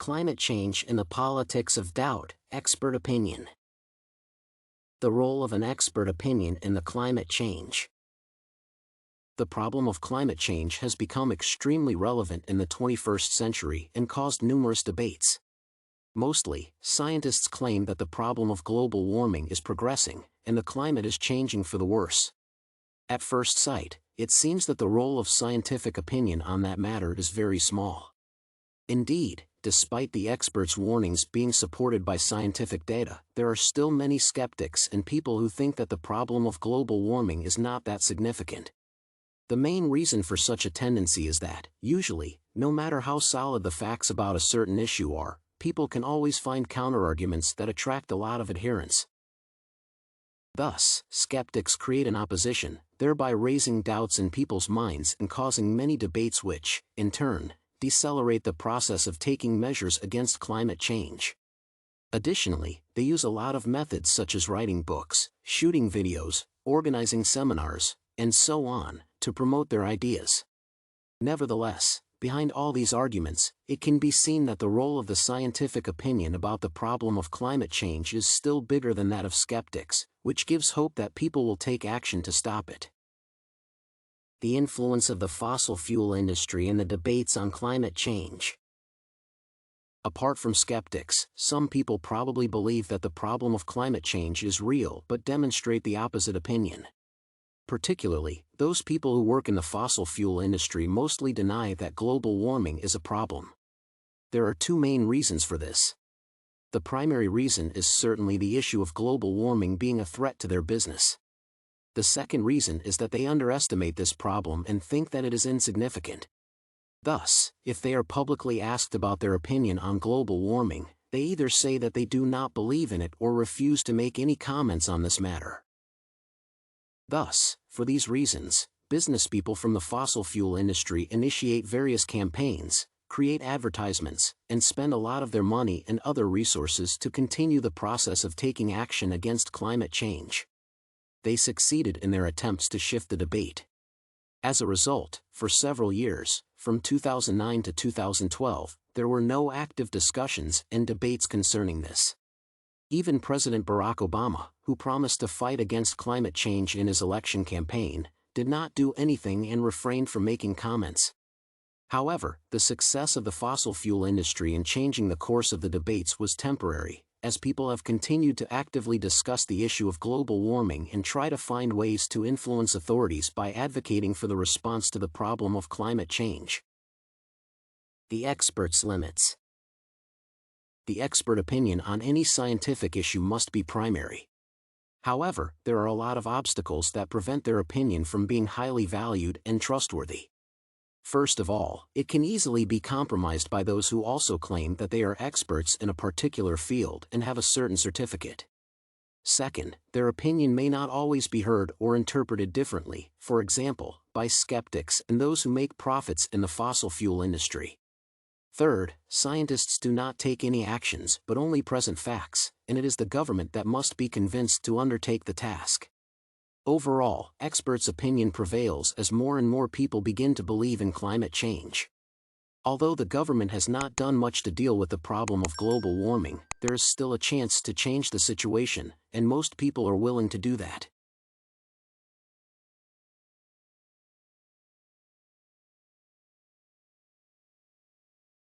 Climate change and the politics of doubt, expert opinion. The role of an expert opinion in the climate change. The problem of climate change has become extremely relevant in the 21st century and caused numerous debates. Mostly, scientists claim that the problem of global warming is progressing, and the climate is changing for the worse. At first sight, it seems that the role of scientific opinion on that matter is very small. Indeed, despite the experts' warnings being supported by scientific data, there are still many skeptics and people who think that the problem of global warming is not that significant. The main reason for such a tendency is that, usually, no matter how solid the facts about a certain issue are, people can always find counterarguments that attract a lot of adherents. Thus, skeptics create an opposition, thereby raising doubts in people's minds and causing many debates which, in turn, decelerate the process of taking measures against climate change. Additionally, they use a lot of methods such as writing books, shooting videos, organizing seminars, and so on, to promote their ideas. Nevertheless, behind all these arguments, it can be seen that the role of the scientific opinion about the problem of climate change is still bigger than that of skeptics, which gives hope that people will take action to stop it. The influence of the fossil fuel industry in the debates on climate change. Apart from skeptics, some people probably believe that the problem of climate change is real but demonstrate the opposite opinion. Particularly, those people who work in the fossil fuel industry mostly deny that global warming is a problem. There are two main reasons for this. The primary reason is certainly the issue of global warming being a threat to their business. The second reason is that they underestimate this problem and think that it is insignificant. Thus, if they are publicly asked about their opinion on global warming, they either say that they do not believe in it or refuse to make any comments on this matter. Thus, for these reasons, businesspeople from the fossil fuel industry initiate various campaigns, create advertisements, and spend a lot of their money and other resources to continue the process of taking action against climate change. They succeeded in their attempts to shift the debate. As a result, for several years, from 2009 to 2012, there were no active discussions and debates concerning this. Even President Barack Obama, who promised to fight against climate change in his election campaign, did not do anything and refrained from making comments. However, the success of the fossil fuel industry in changing the course of the debates was temporary, as people have continued to actively discuss the issue of global warming and try to find ways to influence authorities by advocating for the response to the problem of climate change. The experts' limits. The expert opinion on any scientific issue must be primary. However, there are a lot of obstacles that prevent their opinion from being highly valued and trustworthy. First of all, it can easily be compromised by those who also claim that they are experts in a particular field and have a certain certificate. Second, their opinion may not always be heard or interpreted differently, for example, by skeptics and those who make profits in the fossil fuel industry. Third, scientists do not take any actions but only present facts, and it is the government that must be convinced to undertake the task. Overall, experts' opinion prevails as more and more people begin to believe in climate change. Although the government has not done much to deal with the problem of global warming, there is still a chance to change the situation, and most people are willing to do that.